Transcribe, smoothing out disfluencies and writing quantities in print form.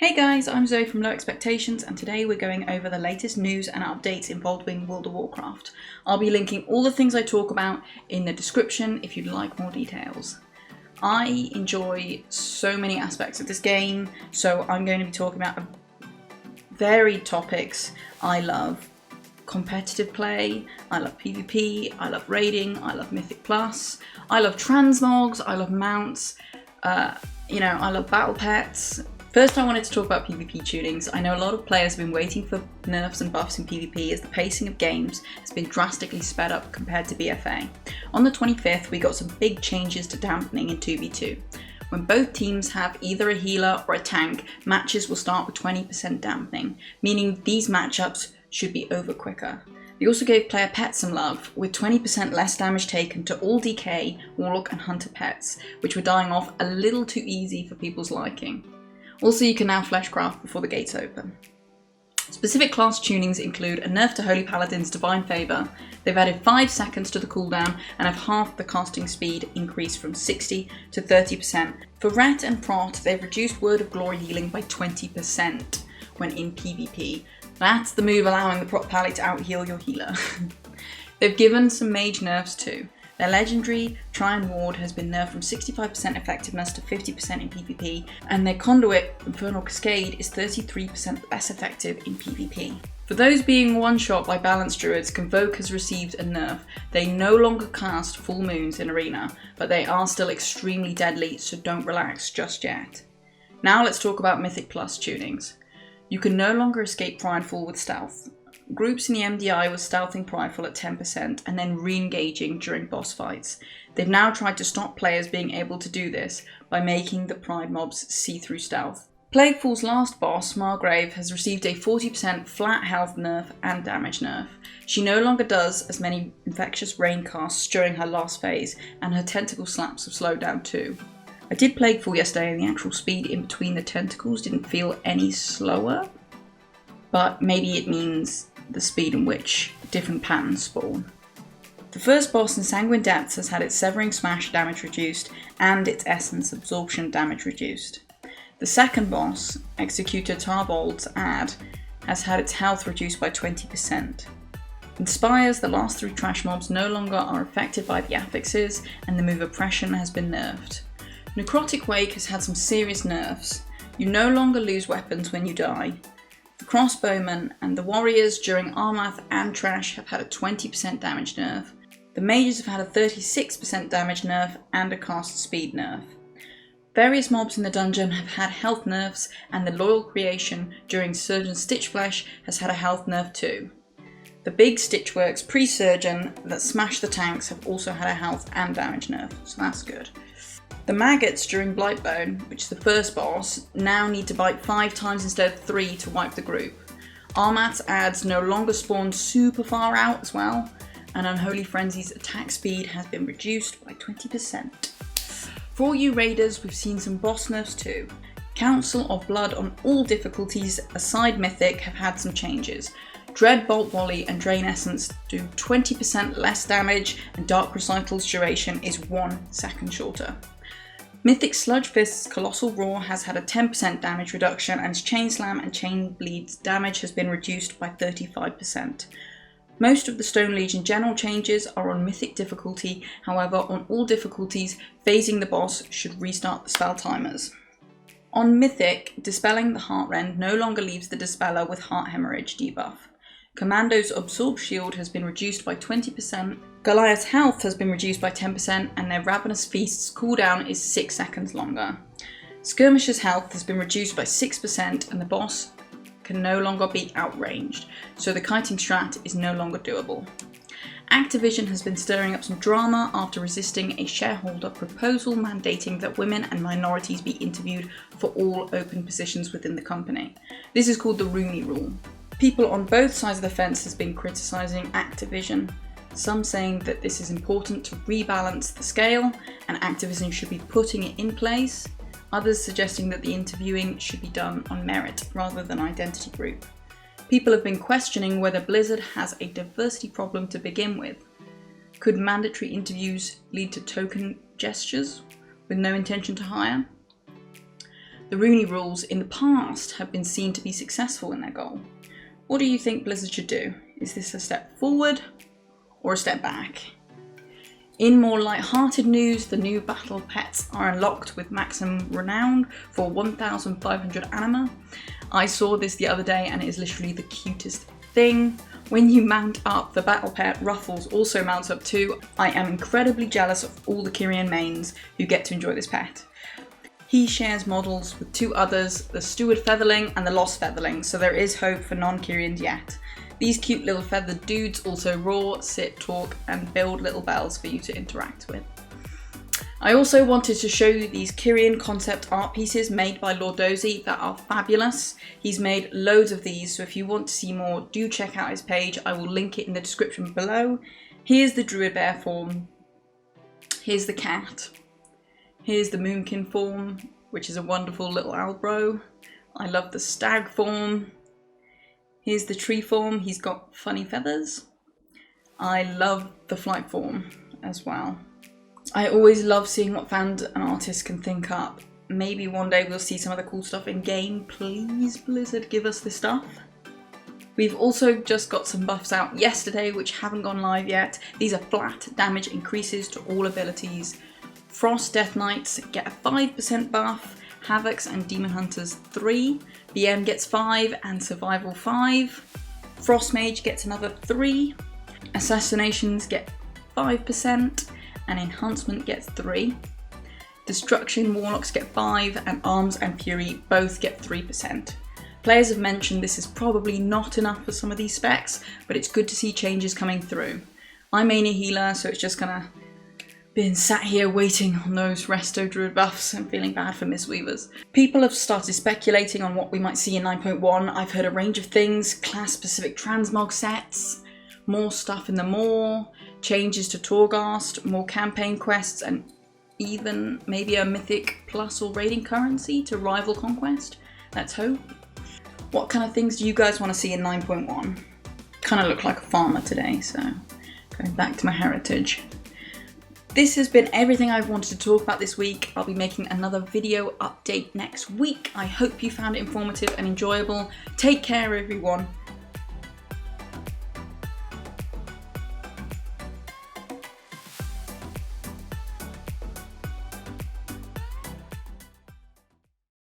Hey guys, I'm Zoe from Low Expectations, and today we're going over the latest news and updates involving World of Warcraft. I'll be linking all the things I talk about in the description if you'd like more details. I enjoy so many aspects of this game, so I'm going to be talking about varied topics. I love competitive play, I love PvP, I love raiding, I love Mythic Plus, I love transmogs, I love mounts, I love battle pets. First, I wanted to talk about PvP tunings. I know a lot of players have been waiting for nerfs and buffs in PvP as the pacing of games has been drastically sped up compared to BFA. On the 25th, we got some big changes to dampening in 2v2. When both teams have either a healer or a tank, matches will start with 20% dampening, meaning these matchups should be over quicker. They also gave player pets some love, with 20% less damage taken to all DK, Warlock and Hunter pets, which were dying off a little too easy for people's liking. Also, you can now fleshcraft before the gates open. Specific class tunings include a nerf to Holy Paladin's Divine Favour. They've added 5 seconds to the cooldown and have halved the casting speed increase from 60 to 30%. For Ret and Prot, they've reduced Word of Glory healing by 20% when in PvP. That's the move allowing the Prot Pally to out-heal your healer. They've given some mage nerfs too. Their legendary Try and Ward has been nerfed from 65% effectiveness to 50% in PvP, and their Conduit Infernal Cascade is 33% less effective in PvP. For those being one-shot by balanced druids, Convoke has received a nerf. They no longer cast full moons in Arena, but they are still extremely deadly, so don't relax just yet. Now let's talk about Mythic Plus tunings. You can no longer escape Pridefall with stealth. Groups in the MDI were stealthing Pridefall at 10% and then re-engaging during boss fights. They've now tried to stop players being able to do this by making the Pride mobs see through stealth. Plaguefall's last boss, Margrave, has received a 40% flat health nerf and damage nerf. She no longer does as many infectious rain casts during her last phase, and her tentacle slaps have slowed down too. I did Plaguefall yesterday and the actual speed in between the tentacles didn't feel any slower, but maybe it means the speed in which different patterns spawn. The first boss in Sanguine Depths has had its Severing Smash damage reduced and its Essence Absorption damage reduced. The second boss, Executor Tarbold's Ad, has had its health reduced by 20%. In Spires, the last 3 trash mobs no longer are affected by the affixes, and the move Oppression has been nerfed. Necrotic Wake has had some serious nerfs. You no longer lose weapons when you die. The Crossbowmen and the Warriors during Armath and Trash have had a 20% damage nerf. The Mages have had a 36% damage nerf and a cast speed nerf. Various mobs in the dungeon have had health nerfs, and the Loyal Creation during Surgeon Stitchflesh has had a health nerf too. The big Stitchworks pre-Surgeon that smash the tanks have also had a health and damage nerf, so that's good. The Maggots during Blightbone, which is the first boss, now need to bite 5 times instead of 3 to wipe the group. Armath's ads no longer spawn super far out as well, and Unholy Frenzy's attack speed has been reduced by 20%. For all you raiders, we've seen some boss nerfs too. Council of Blood on all difficulties aside Mythic have had some changes. Dread Bolt Volley and Drain Essence do 20% less damage, and Dark Recital's duration is 1 second shorter. Mythic Sludge Fist's Colossal Roar has had a 10% damage reduction, and its Chain Slam and Chain Bleed's damage has been reduced by 35%. Most of the Stone Legion general changes are on Mythic difficulty, however on all difficulties, phasing the boss should restart the spell timers. On Mythic, Dispelling the Heartrend no longer leaves the Dispeller with Heart Hemorrhage debuff. Commando's Absorb Shield has been reduced by 20%, Goliath's health has been reduced by 10%, and their Ravenous Feast's cooldown is 6 seconds longer. Skirmisher's health has been reduced by 6%, and the boss can no longer be outranged, so the kiting strat is no longer doable. Activision has been stirring up some drama after resisting a shareholder proposal mandating that women and minorities be interviewed for all open positions within the company. This is called the Rooney Rule. People on both sides of the fence have been criticising Activision, some saying that this is important to rebalance the scale and Activision should be putting it in place, others suggesting that the interviewing should be done on merit rather than identity group. People have been questioning whether Blizzard has a diversity problem to begin with. Could mandatory interviews lead to token gestures with no intention to hire? The Rooney rules in the past have been seen to be successful in their goal. What do you think Blizzard should do? Is this a step forward or a step back? In more light-hearted news, the new battle pets are unlocked with maximum renown for 1,500 anima. I saw this the other day and it is literally the cutest thing. When you mount up, the battle pet Ruffles also mounts up too. I am incredibly jealous of all the Kyrian mains who get to enjoy this pet. He shares models with two others, the Steward Featherling and the Lost Featherling, so there is hope for non-Kyrians yet. These cute little feathered dudes also roar, sit, talk and build little bells for you to interact with. I also wanted to show you these Kyrian concept art pieces made by Lordozy that are fabulous. He's made loads of these, so if you want to see more, do check out his page. I will link it in the description below. Here's the Druid Bear form. Here's the cat. Here's the Moonkin form, which is a wonderful little Albro. I love the stag form. Here's the tree form. He's got funny feathers. I love the flight form as well. I always love seeing what fans and artists can think up. Maybe one day we'll see some of the cool stuff in game. Please, Blizzard, give us this stuff. We've also just got some buffs out yesterday which haven't gone live yet. These are flat damage increases to all abilities. Frost Death Knights get a 5% buff, Havocs and Demon Hunters 3, BM gets 5 and Survival 5, Frost Mage gets another 3, Assassinations get 5%, and Enhancement gets 3. Destruction Warlocks get 5 and Arms and Fury both get 3%. Players have mentioned this is probably not enough for some of these specs, but it's good to see changes coming through. I'm mainly healer, so it's just gonna been sat here waiting on those Resto Druid buffs and feeling bad for Mistweavers. People have started speculating on what we might see in 9.1. I've heard a range of things, class-specific transmog sets, more stuff in the Maw, changes to Torghast, more campaign quests, and even maybe a Mythic Plus or raiding currency to rival Conquest. Let's hope. What kind of things do you guys want to see in 9.1? Kind of look like a farmer today, so going back to my heritage. This has been everything I've wanted to talk about this week. I'll be making another video update next week. I hope you found it informative and enjoyable. Take care, everyone.